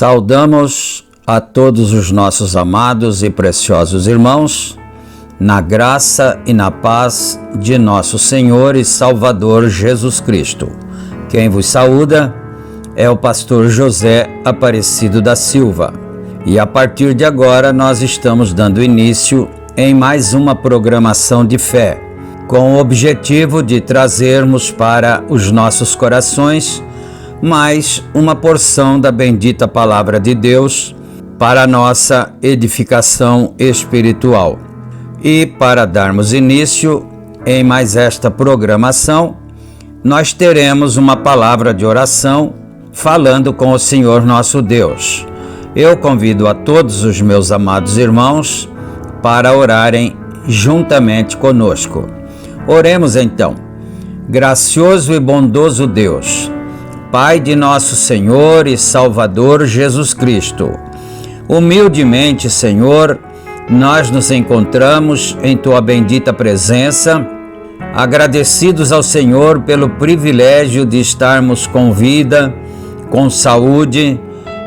Saudamos a todos os nossos amados e preciosos irmãos, na graça e na paz de nosso Senhor e Salvador Jesus Cristo. Quem vos saúda é o pastor José Aparecido da Silva. E a partir de agora nós estamos dando início em mais uma programação de fé, com o objetivo de trazermos para os nossos corações mais uma porção da bendita Palavra de Deus para a nossa edificação espiritual. E para darmos início em mais esta programação, nós teremos uma palavra de oração falando com o Senhor nosso Deus. Eu convido a todos os meus amados irmãos para orarem juntamente conosco. Oremos então. Gracioso e bondoso Deus, Pai de nosso Senhor e Salvador Jesus Cristo, humildemente, Senhor, nós nos encontramos em Tua bendita presença, agradecidos ao Senhor pelo privilégio de estarmos com vida, com saúde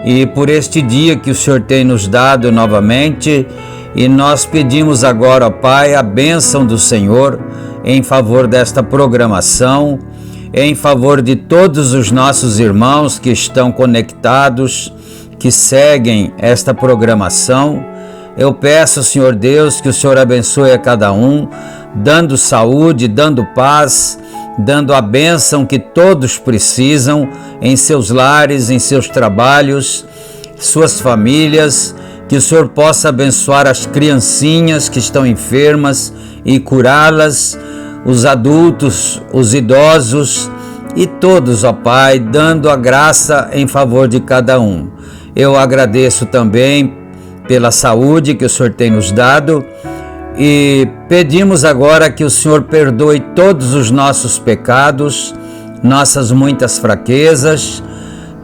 e por este dia que o Senhor tem nos dado novamente, e nós pedimos agora, ó Pai, a bênção do Senhor em favor desta programação, em favor de todos os nossos irmãos que estão conectados, que seguem esta programação. Eu peço, Senhor Deus, que o Senhor abençoe a cada um, dando saúde, dando paz, dando a bênção que todos precisam em seus lares, em seus trabalhos, suas famílias, que o Senhor possa abençoar as criancinhas que estão enfermas e curá-las, os adultos, os idosos e todos, ó Pai, dando a graça em favor de cada um. Eu agradeço também pela saúde que o Senhor tem nos dado e pedimos agora que o Senhor perdoe todos os nossos pecados, nossas muitas fraquezas.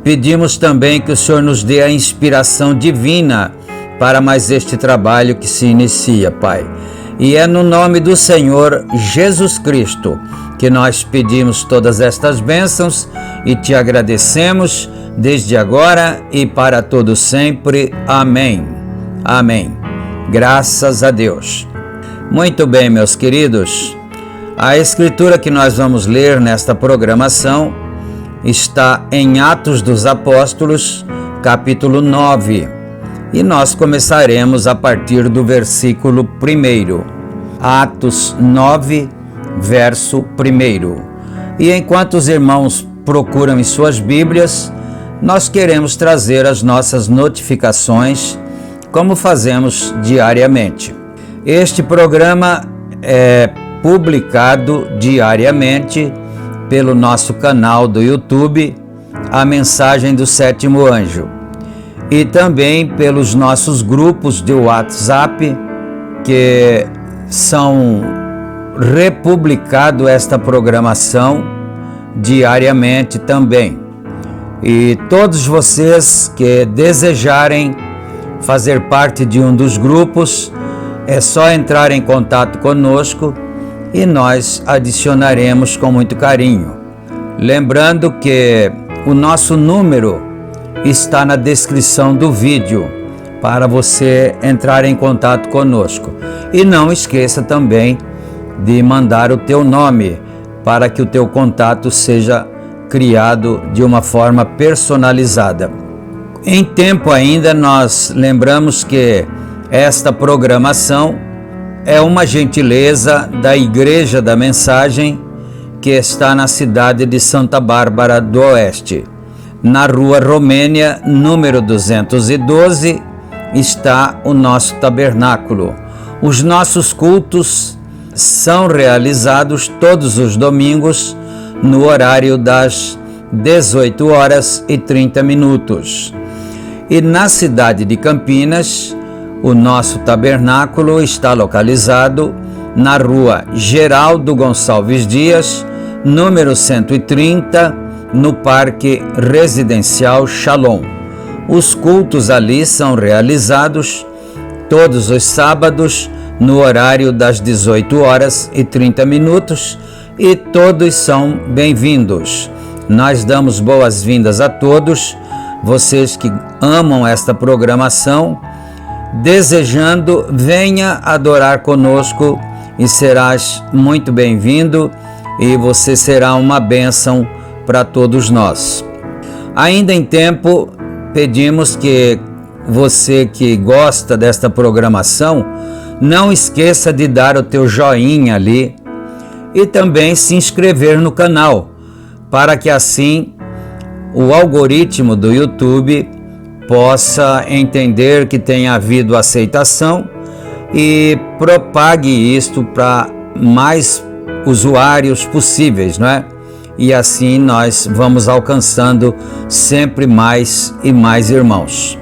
Pedimos também que o Senhor nos dê a inspiração divina para mais este trabalho que se inicia, Pai. E é no nome do Senhor Jesus Cristo que nós pedimos todas estas bênçãos e te agradecemos desde agora e para todo sempre. Amém. Amém. Graças a Deus. Muito bem, meus queridos. A escritura que nós vamos ler nesta programação está em Atos dos Apóstolos, capítulo 9. E nós começaremos a partir do versículo 1. Atos 9, verso 1. E enquanto os irmãos procuram em suas Bíblias, nós queremos trazer as nossas notificações, como fazemos diariamente. Este programa é publicado diariamente pelo nosso canal do YouTube, A Mensagem do Sétimo Anjo, e também pelos nossos grupos de WhatsApp, que são republicado esta programação diariamente também. E todos vocês que desejarem fazer parte de um dos grupos, é só entrar em contato conosco e nós adicionaremos com muito carinho. Lembrando que o nosso número está na descrição do vídeo para você entrar em contato conosco. E não esqueça também de mandar o teu nome para que o teu contato seja criado de uma forma personalizada. Em tempo ainda, nós lembramos que esta programação é uma gentileza da Igreja da Mensagem, que está na cidade de Santa Bárbara do Oeste. Na Rua Romênia, número 212, está o nosso tabernáculo. Os nossos cultos são realizados todos os domingos no horário das 18h30. E na cidade de Campinas, o nosso tabernáculo está localizado na Rua Geraldo Gonçalves Dias, número 130, no Parque Residencial Shalom. Os cultos ali são realizados todos os sábados no horário das 18h30 e todos são bem-vindos. Nós damos boas-vindas a todos, vocês que amam esta programação. Desejando, venha adorar conosco e serás muito bem-vindo e você será uma bênção para todos nós. Ainda em tempo, pedimos que você que gosta desta programação, não esqueça de dar o teu joinha ali e também se inscrever no canal, para que assim o algoritmo do YouTube possa entender que tenha havido aceitação e propague isto para mais usuários possíveis, não é? E assim nós vamos alcançando sempre mais e mais irmãos.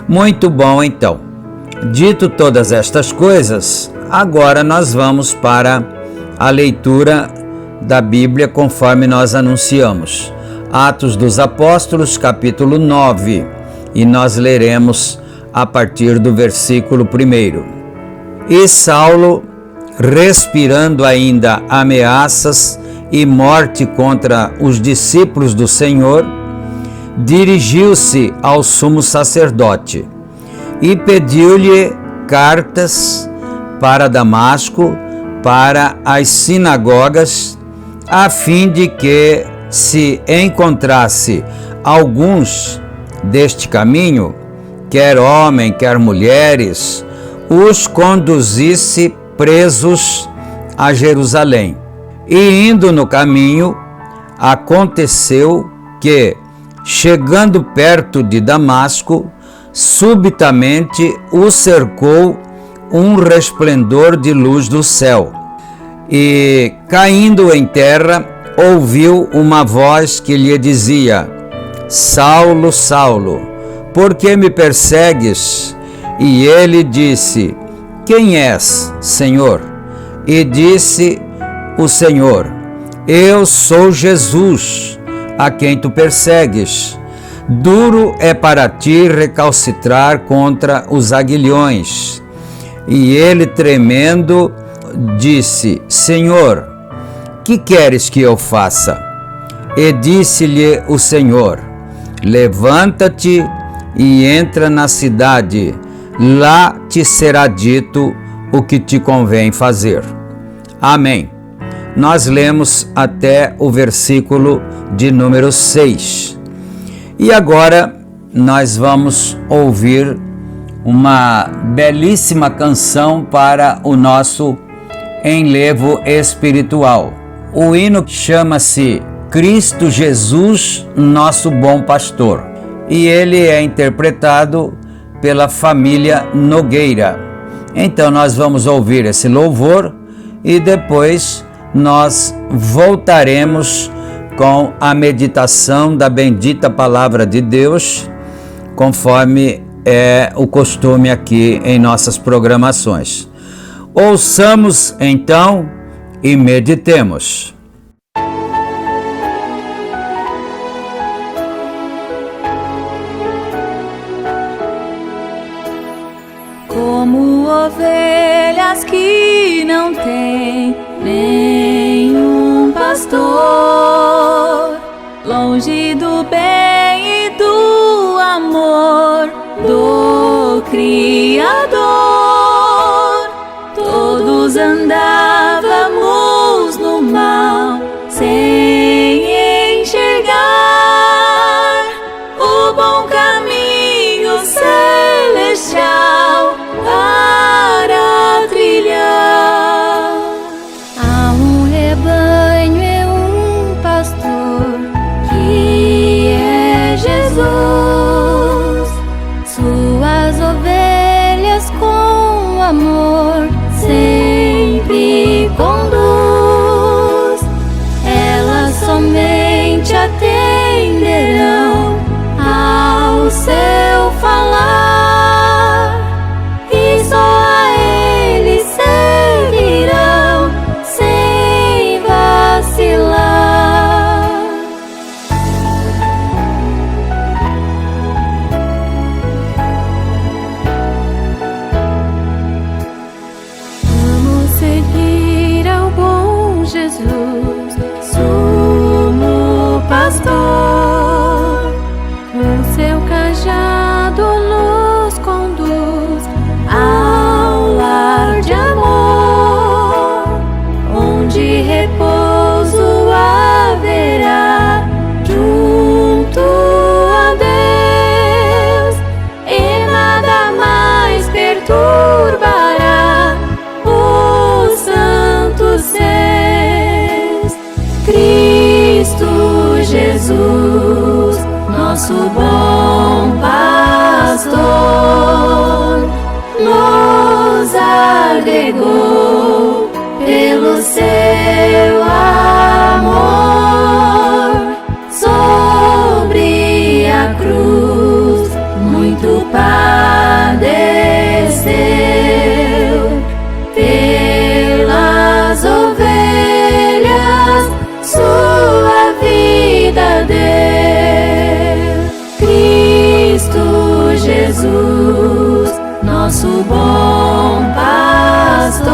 Muito bom, então. Dito todas estas coisas, agora nós vamos para a leitura da Bíblia conforme nós anunciamos. Atos dos Apóstolos, capítulo 9. E nós leremos a partir do versículo 1. E Saulo, respirando ainda ameaças e morte contra os discípulos do Senhor, dirigiu-se ao sumo sacerdote e pediu-lhe cartas para Damasco, para as sinagogas, a fim de que, se encontrasse alguns deste caminho, quer homem, quer mulheres, os conduzisse presos a Jerusalém. E indo no caminho, aconteceu que, chegando perto de Damasco, subitamente o cercou um resplendor de luz do céu, e, caindo em terra, ouviu uma voz que lhe dizia: Saulo, Saulo, por que me persegues? E ele disse: Quem és, Senhor? E disse o Senhor: Eu sou Jesus, a quem tu persegues. Duro é para ti recalcitrar contra os aguilhões. E ele, tremendo, disse: Senhor, que queres que eu faça? E disse-lhe o Senhor: Levanta-te e entra na cidade, lá te será dito o que te convém fazer. Amém. Nós lemos até o versículo de número 6. E agora nós vamos ouvir uma belíssima canção para o nosso enlevo espiritual. O hino chama-se Cristo Jesus, nosso bom pastor, e ele é interpretado pela família Nogueira. Então nós vamos ouvir esse louvor e depois nós voltaremos com a meditação da bendita palavra de Deus, conforme é o costume aqui em nossas programações. Ouçamos então e meditemos. Como ovelhas que não têm nenhum pastor, longe do bem e do amor do Criador, todos andávamos no mal sem enxergar o bom caminho celestial para trilhar. Há um rebanho e um pastor que é Jesus, suas ovelhas com amor sempre conduz. Elas somente atenderão ao seu falar e só a ele seguirão sem vacilar. Vamos seguir ao bom Jesus, sumo pastor, com seu cajado nos conduz ao lar de amor, onde repouso haverá junto a Deus, e nada mais perturbará os santos seus. Cristo Jesus, nosso bom pastor, nos agregou pelo seu amor. Sobre a cruz muito padeceu, pelas ovelhas sua vida deu. Cristo Jesus, nosso bom pastor,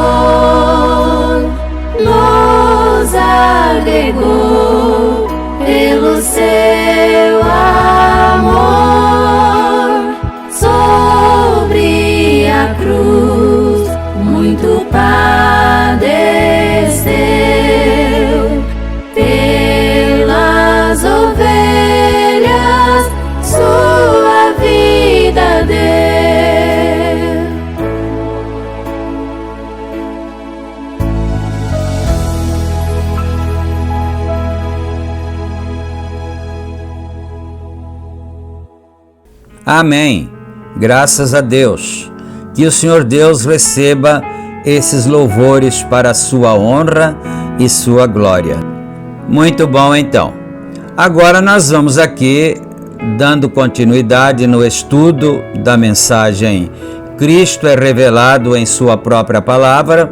nos agregou pelo seu amor. Sobre a cruz muito padeceu, pelas ovelhas sua vida deu. Amém. Graças a Deus. Que o Senhor Deus receba esses louvores para a sua honra e sua glória. Muito bom, então. Agora nós vamos aqui dando continuidade no estudo da mensagem Cristo é revelado em sua própria palavra,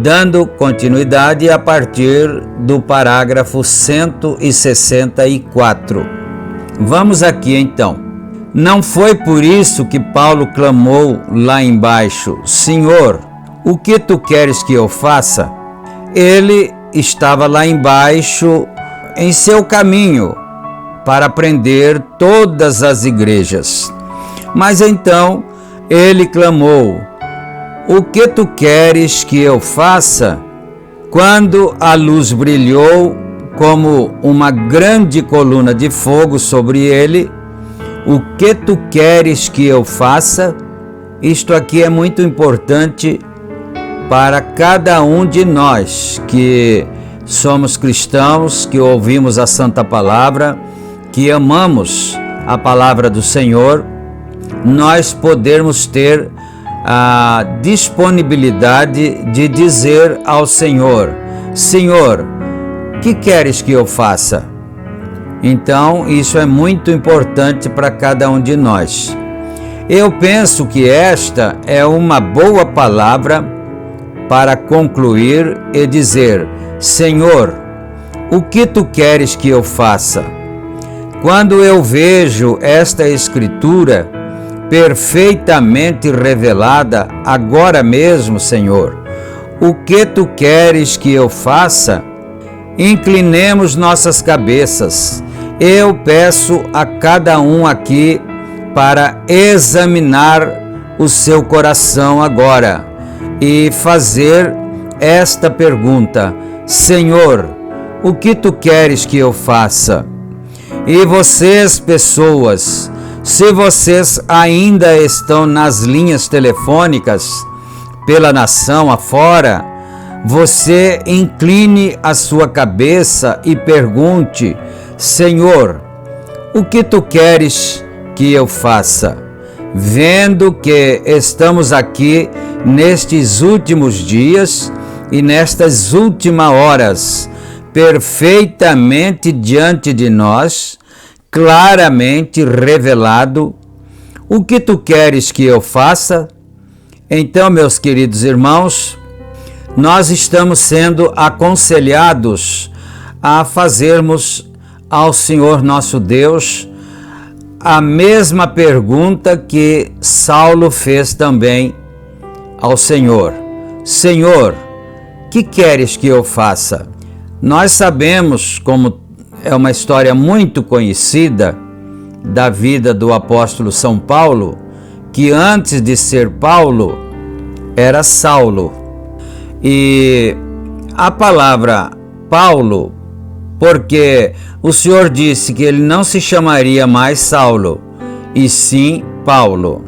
dando continuidade a partir do parágrafo 164. Vamos aqui então. Não foi por isso que Paulo clamou lá embaixo: Senhor, o que tu queres que eu faça? Ele estava lá embaixo em seu caminho para prender todas as igrejas. Mas então ele clamou: o que tu queres que eu faça? Quando a luz brilhou como uma grande coluna de fogo sobre ele, o que tu queres que eu faça? Isto aqui é muito importante para cada um de nós que somos cristãos, que ouvimos a Santa Palavra, que amamos a Palavra do Senhor, nós podermos ter a disponibilidade de dizer ao Senhor: Senhor, que queres que eu faça? Então, isso é muito importante para cada um de nós. Eu penso que esta é uma boa palavra para concluir e dizer: Senhor, o que tu queres que eu faça? Quando eu vejo esta Escritura perfeitamente revelada agora mesmo, Senhor, o que tu queres que eu faça? Inclinemos nossas cabeças. Eu peço a cada um aqui para examinar o seu coração agora e fazer esta pergunta: Senhor, o que tu queres que eu faça? E vocês, pessoas, se vocês ainda estão nas linhas telefônicas pela nação afora, você incline a sua cabeça e pergunte: Senhor, o que tu queres que eu faça? Vendo que estamos aqui nestes últimos dias e nestas últimas horas, perfeitamente diante de nós, claramente revelado, o que tu queres que eu faça? Então, meus queridos irmãos, nós estamos sendo aconselhados a fazermos ao Senhor nosso Deus a mesma pergunta que Saulo fez também ao Senhor: Senhor, que queres que eu faça? Nós sabemos, como é uma história muito conhecida da vida do apóstolo São Paulo, que antes de ser Paulo era Saulo. E a palavra Paulo, porque o Senhor disse que ele não se chamaria mais Saulo, e sim Paulo.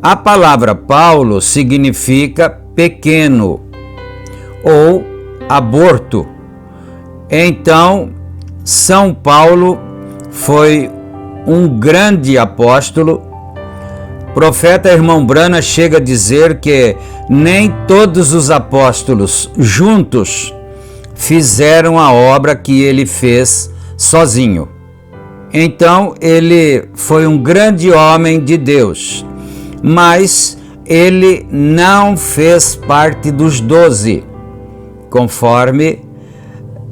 A palavra Paulo significa pequeno ou aborto. Então, São Paulo foi um grande apóstolo. O profeta Irmão Brana chega a dizer que nem todos os apóstolos juntos fizeram a obra que ele fez sozinho. Então, ele foi um grande homem de Deus, mas ele não fez parte dos 12, conforme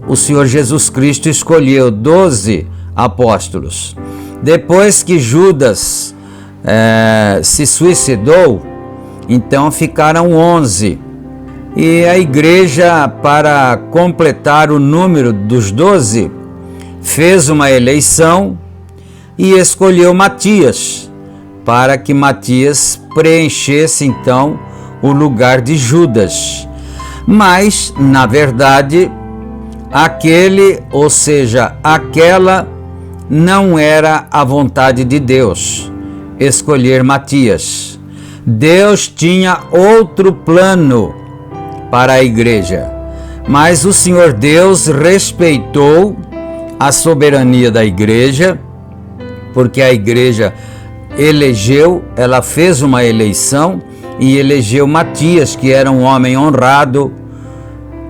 o Senhor Jesus Cristo escolheu 12 apóstolos. Depois que Judas se suicidou, então ficaram 11. E a igreja, para completar o número dos 12, fez uma eleição e escolheu Matias, para que Matias preenchesse então o lugar de Judas. Mas, na verdade, aquela não era a vontade de Deus, escolher Matias. Deus tinha outro plano para a igreja, mas o Senhor Deus respeitou a soberania da igreja, porque a igreja ela fez uma eleição e elegeu Matias, que era um homem honrado.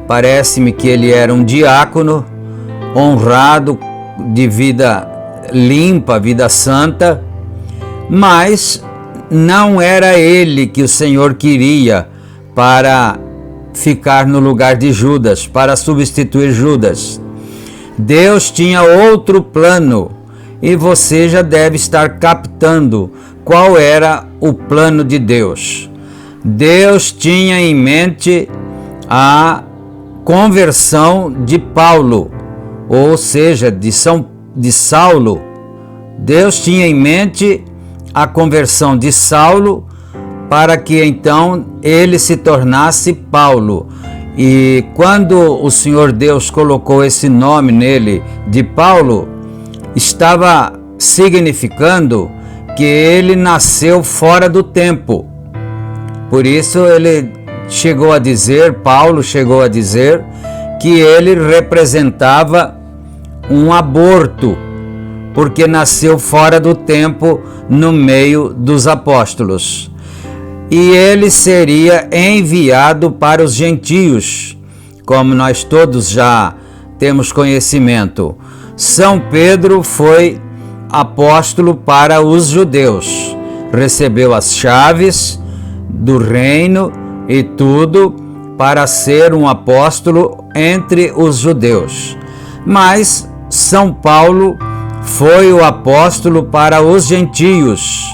Parece-me que ele era um diácono, honrado, de vida limpa, vida santa, mas não era ele que o Senhor queria para ficar no lugar de Judas, para substituir Judas. Deus tinha outro plano e você já deve estar captando qual era o plano de Deus. Deus tinha em mente a conversão de Paulo, ou seja, de Saulo. Deus tinha em mente a conversão de Saulo para que então ele se tornasse Paulo. E quando o Senhor Deus colocou esse nome nele de Paulo, estava significando que ele nasceu fora do tempo. Por isso Paulo chegou a dizer que ele representava um aborto, porque nasceu fora do tempo no meio dos apóstolos. E ele seria enviado para os gentios, como nós todos já temos conhecimento. São Pedro foi apóstolo para os judeus, recebeu as chaves do reino e tudo para ser um apóstolo entre os judeus. Mas São Paulo foi o apóstolo para os gentios.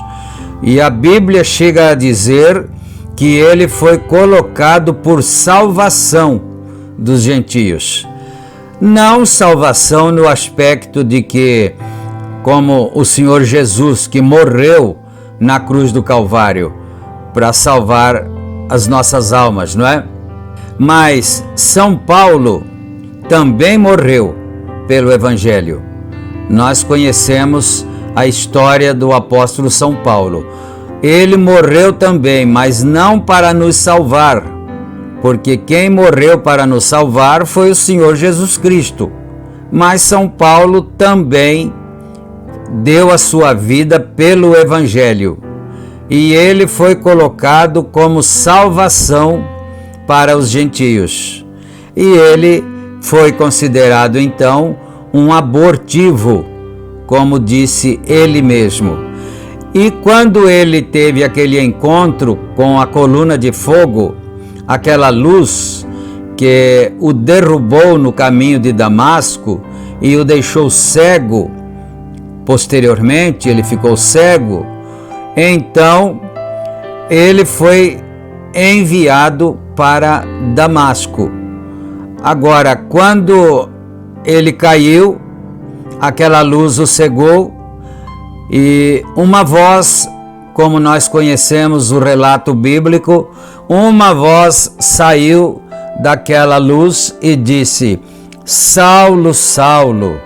E a Bíblia chega a dizer que ele foi colocado por salvação dos gentios. Não salvação no aspecto de que, como o Senhor Jesus, que morreu na cruz do Calvário para salvar as nossas almas, não é? Mas São Paulo também morreu pelo Evangelho. Nós conhecemos a história do apóstolo São Paulo. Ele morreu também, mas não para nos salvar, porque quem morreu para nos salvar foi o Senhor Jesus Cristo. Mas São Paulo também deu a sua vida pelo Evangelho, e ele foi colocado como salvação para os gentios. E ele foi considerado então um abortivo, como disse ele mesmo. E quando ele teve aquele encontro com a coluna de fogo, aquela luz que o derrubou no caminho de Damasco e o deixou cego, posteriormente ele ficou cego, então ele foi enviado para Damasco. Agora, quando ele caiu, aquela luz o cegou e uma voz, como nós conhecemos o relato bíblico, uma voz saiu daquela luz e disse: Saulo, Saulo,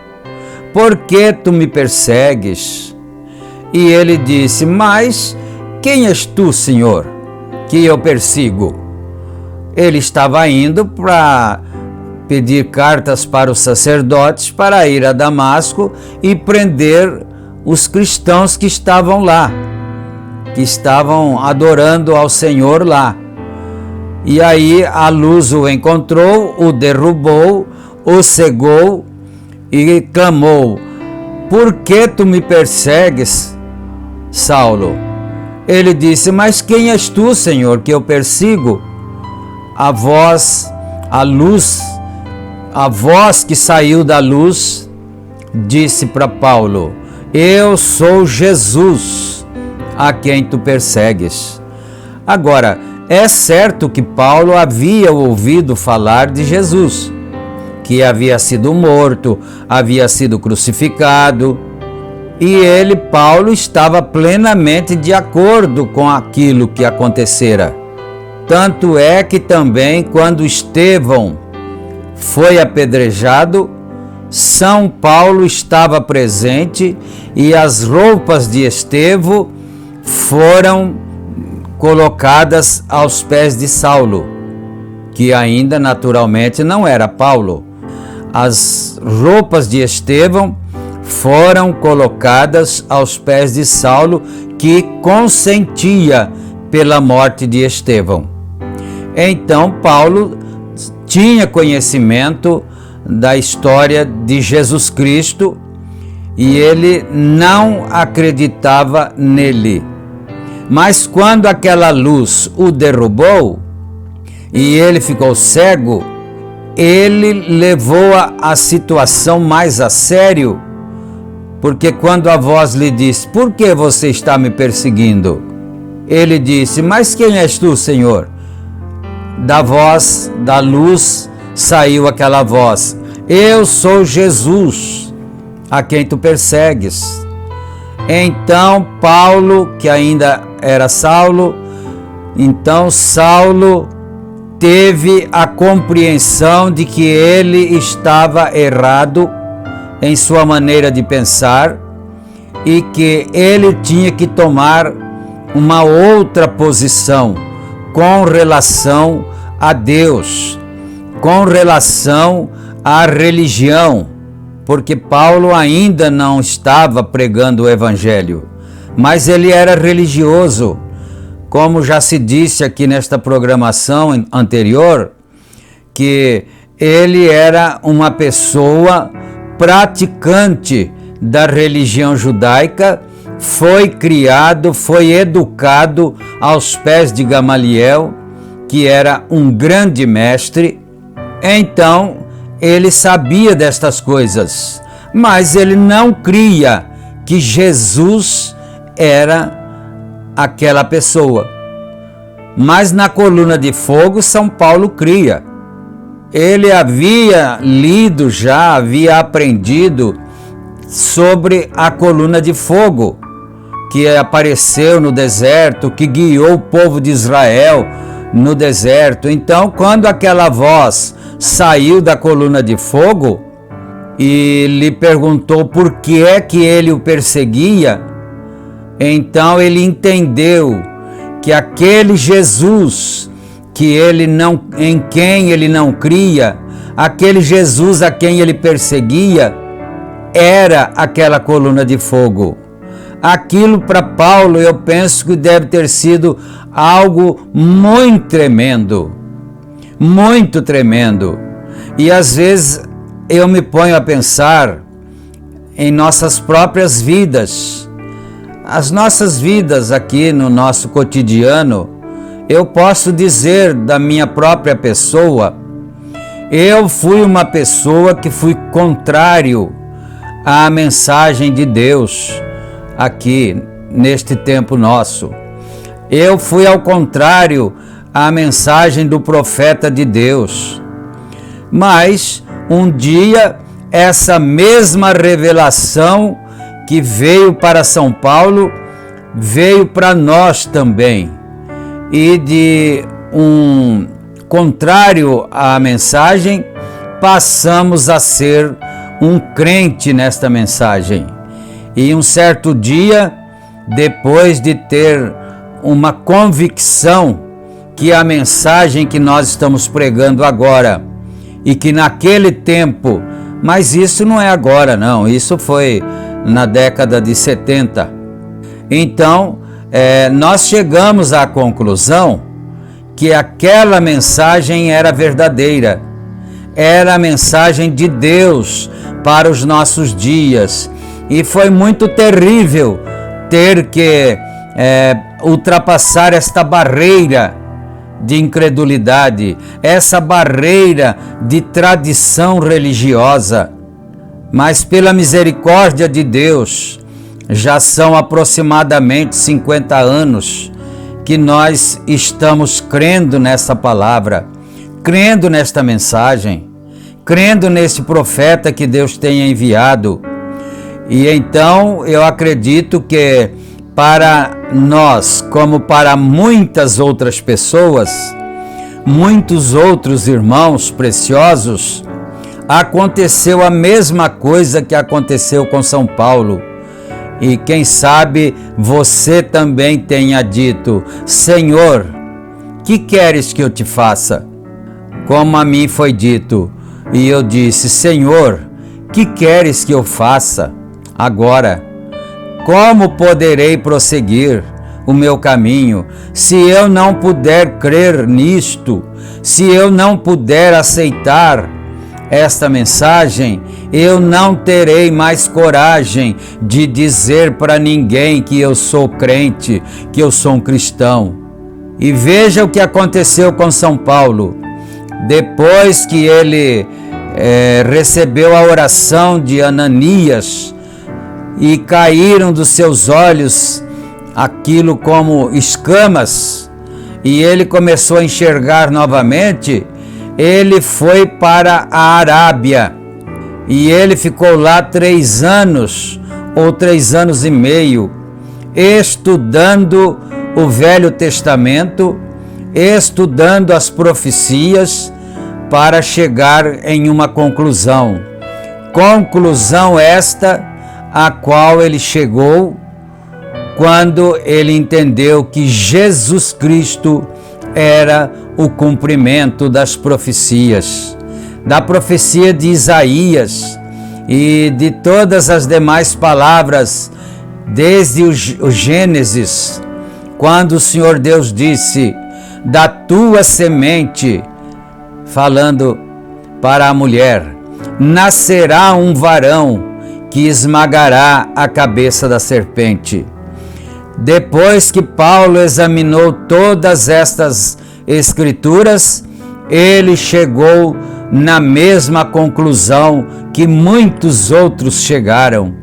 por que tu me persegues? E ele disse: mas quem és tu, Senhor, que eu persigo? Ele estava indo para pedir cartas para os sacerdotes para ir a Damasco e prender os cristãos que estavam lá, que estavam adorando ao Senhor lá. E aí a luz o encontrou, o derrubou, o cegou e clamou: por que tu me persegues, Saulo? Ele disse: mas quem és tu, Senhor, que eu persigo? A voz que saiu da luz disse para Paulo: eu sou Jesus, a quem tu persegues. Agora, é certo que Paulo havia ouvido falar de Jesus, que havia sido morto, havia sido crucificado, e Paulo, estava plenamente de acordo com aquilo que acontecera. Tanto é que também, quando Estevão foi apedrejado, São Paulo estava presente e as roupas de Estevão foram colocadas aos pés de Saulo, que ainda naturalmente não era Paulo. As roupas de Estevão foram colocadas aos pés de Saulo, que consentia pela morte de Estevão. Então Paulo tinha conhecimento da história de Jesus Cristo e ele não acreditava nele. Mas quando aquela luz o derrubou e ele ficou cego, ele levou a situação mais a sério, porque quando a voz lhe disse: "Por que você está me perseguindo?", ele disse: "Mas quem és tu, Senhor?" Da voz, da luz, saiu aquela voz: "Eu sou Jesus, a quem tu persegues." Então Paulo, que ainda era Saulo, Saulo teve a compreensão de que ele estava errado em sua maneira de pensar e que ele tinha que tomar uma outra posição com relação a Deus, com relação à religião, porque Paulo ainda não estava pregando o Evangelho, mas ele era religioso. Como já se disse aqui nesta programação anterior, que ele era uma pessoa praticante da religião judaica, foi criado, foi educado aos pés de Gamaliel, que era um grande mestre. Então ele sabia destas coisas, mas ele não cria que Jesus era aquela pessoa. Mas na coluna de fogo, São Paulo cria. Ele havia lido já, havia aprendido sobre a coluna de fogo que apareceu no deserto, que guiou o povo de Israel no deserto. Então, quando aquela voz saiu da coluna de fogo e lhe perguntou por que é que ele o perseguia, então ele entendeu que aquele Jesus em quem ele não cria, aquele Jesus a quem ele perseguia, era aquela coluna de fogo. Aquilo para Paulo, eu penso que deve ter sido algo muito tremendo, muito tremendo. E às vezes eu me ponho a pensar em nossas próprias vidas, as nossas vidas aqui no nosso cotidiano. Eu posso dizer da minha própria pessoa, eu fui uma pessoa que fui contrário à mensagem de Deus aqui neste tempo nosso. Eu fui ao contrário à mensagem do profeta de Deus. Mas um dia essa mesma revelação que veio para São Paulo veio para nós também. E de um contrário à mensagem, passamos a ser um crente nesta mensagem. E um certo dia, depois de ter uma convicção que a mensagem que nós estamos pregando agora, e que naquele tempo, mas isso não é agora não, isso foi na década de 70. Então, nós chegamos à conclusão que aquela mensagem era verdadeira, era a mensagem de Deus para os nossos dias, e foi muito terrível ter que ultrapassar esta barreira de incredulidade, essa barreira de tradição religiosa. Mas pela misericórdia de Deus, já são aproximadamente 50 anos que nós estamos crendo nessa palavra, crendo nesta mensagem, crendo nesse profeta que Deus tenha enviado. E então eu acredito que para nós, como para muitas outras pessoas, muitos outros irmãos preciosos, aconteceu a mesma coisa que aconteceu com São Paulo. E quem sabe você também tenha dito: Senhor, que queres que eu te faça? Como a mim foi dito, e eu disse: Senhor, que queres que eu faça agora? como poderei prosseguir o meu caminho se eu não puder crer nisto, se eu não puder aceitar esta mensagem? Eu não terei mais coragem de dizer para ninguém que eu sou crente, que eu sou um cristão. E veja o que aconteceu com São Paulo. Depois que ele recebeu a oração de Ananias e caíram dos seus olhos aquilo como escamas, e ele começou a enxergar novamente, ele foi para a Arábia e ele ficou lá 3 anos ou 3 anos e meio estudando o Velho Testamento, estudando as profecias para chegar em uma conclusão. Conclusão esta a qual ele chegou quando ele entendeu que Jesus Cristo era o cumprimento das profecias, da profecia de Isaías e de todas as demais palavras, desde o Gênesis, quando o Senhor Deus disse: da tua semente, falando para a mulher, nascerá um varão que esmagará a cabeça da serpente. Depois que Paulo examinou todas estas escrituras, ele chegou na mesma conclusão que muitos outros chegaram,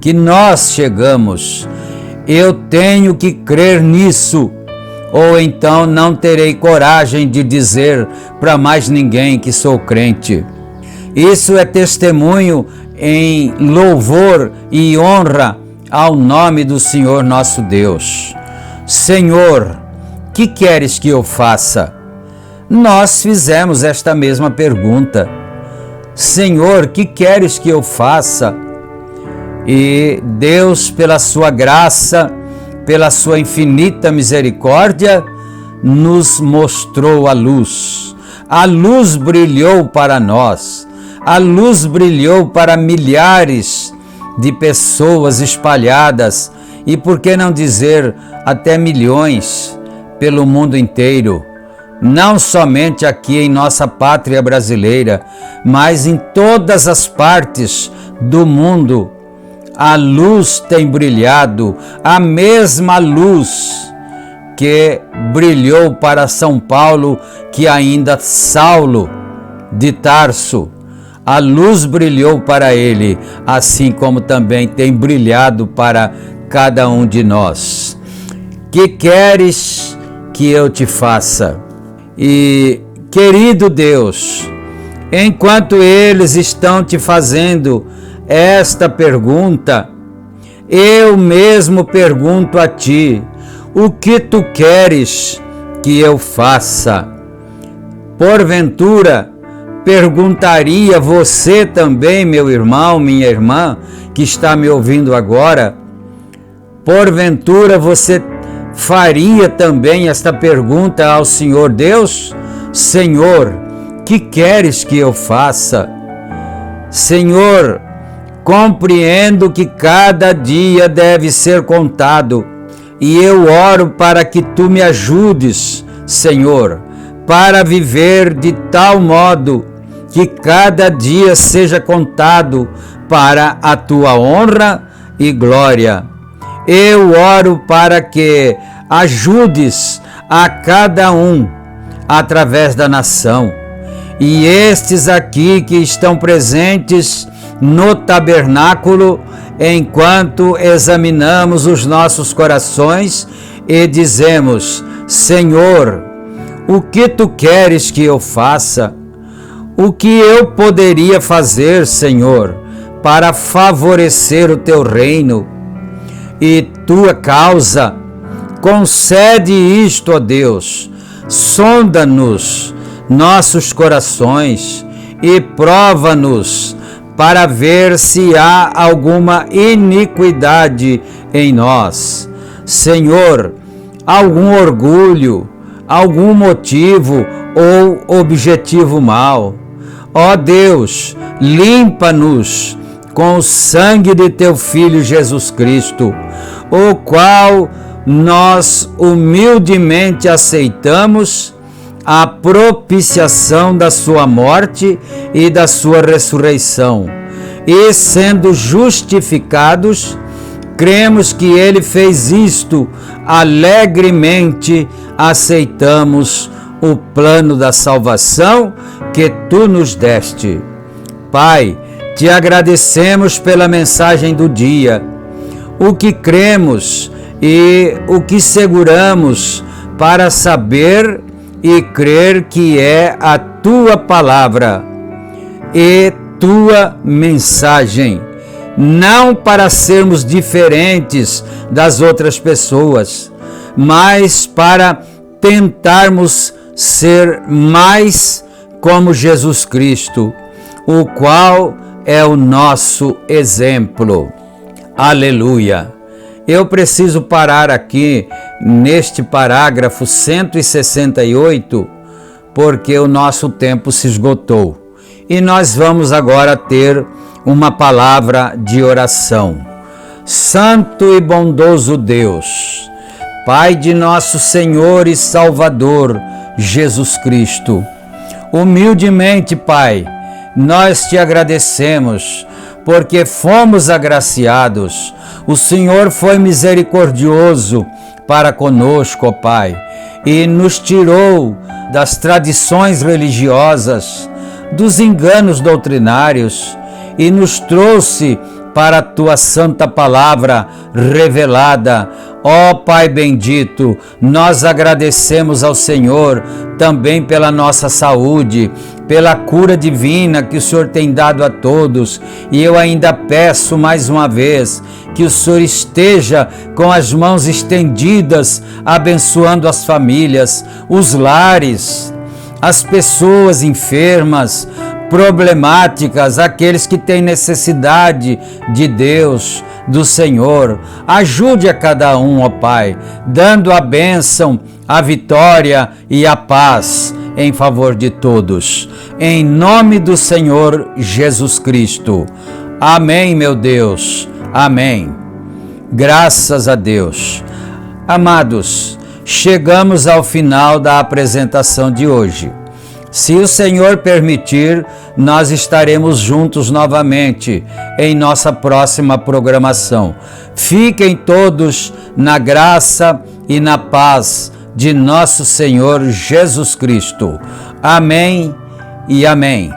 que nós chegamos. Eu tenho que crer nisso, ou então não terei coragem de dizer para mais ninguém que sou crente. Isso é testemunho em louvor e honra ao nome do Senhor nosso Deus. Senhor, que queres que eu faça? Nós fizemos esta mesma pergunta. Senhor, que queres que eu faça? E Deus, pela sua graça, pela sua infinita misericórdia, nos mostrou a luz. A luz brilhou para nós. A luz brilhou para milhares de pessoas espalhadas, e por que não dizer até milhões pelo mundo inteiro, não somente aqui em nossa pátria brasileira, mas em todas as partes do mundo. A luz tem brilhado, a mesma luz que brilhou para São Paulo, que ainda Saulo de Tarso, a luz brilhou para ele, assim como também tem brilhado para cada um de nós. Que queres que eu te faça? E, querido Deus, enquanto eles estão te fazendo esta pergunta, eu mesmo pergunto a ti: o que tu queres que eu faça? Porventura, perguntaria você também, meu irmão, minha irmã, que está me ouvindo agora, porventura você faria também esta pergunta ao Senhor Deus? Senhor, que queres que eu faça? Senhor, compreendo que cada dia deve ser contado, e eu oro para que tu me ajudes, Senhor, para viver de tal modo que cada dia seja contado para a tua honra e glória. Eu oro para que ajudes a cada um através da nação, e estes aqui que estão presentes no tabernáculo, enquanto examinamos os nossos corações e dizemos: Senhor, o que tu queres que eu faça? O que eu poderia fazer, Senhor, para favorecer o teu reino e tua causa? Concede isto, ó Deus. Sonda-nos nossos corações e prova-nos para ver se há alguma iniquidade em nós. Senhor, algum orgulho, algum motivo ou objetivo mau. Ó Deus, limpa-nos com o sangue de teu Filho Jesus Cristo, o qual nós humildemente aceitamos a propiciação da sua morte e da sua ressurreição, e sendo justificados, cremos que ele fez isto, alegremente aceitamos o plano da salvação que tu nos deste. Pai, te agradecemos pela mensagem do dia, o que cremos e o que seguramos para saber e crer que é a tua palavra e tua mensagem, não para sermos diferentes das outras pessoas, mas para tentarmos ser mais como Jesus Cristo, o qual é o nosso exemplo. Aleluia! Eu preciso parar aqui neste parágrafo 168, porque o nosso tempo se esgotou. E nós vamos agora ter uma palavra de oração. Santo e bondoso Deus, Pai de nosso Senhor e Salvador, Jesus Cristo, humildemente, Pai, nós te agradecemos, porque fomos agraciados. O Senhor foi misericordioso para conosco, ó Pai, e nos tirou das tradições religiosas, dos enganos doutrinários, e nos trouxe para a tua santa palavra revelada. Ó Pai bendito, nós agradecemos ao Senhor também pela nossa saúde, pela cura divina que o Senhor tem dado a todos, e eu ainda peço mais uma vez que o Senhor esteja com as mãos estendidas, abençoando as famílias, os lares, as pessoas enfermas, problemáticas, aqueles que têm necessidade de Deus, do Senhor. Ajude a cada um, ó Pai, dando a bênção, a vitória e a paz em favor de todos. Em nome do Senhor Jesus Cristo. Amém, meu Deus. Amém. Graças a Deus. Amados, chegamos ao final da apresentação de hoje. Se o Senhor permitir, nós estaremos juntos novamente em nossa próxima programação. Fiquem todos na graça e na paz de nosso Senhor Jesus Cristo. Amém e amém.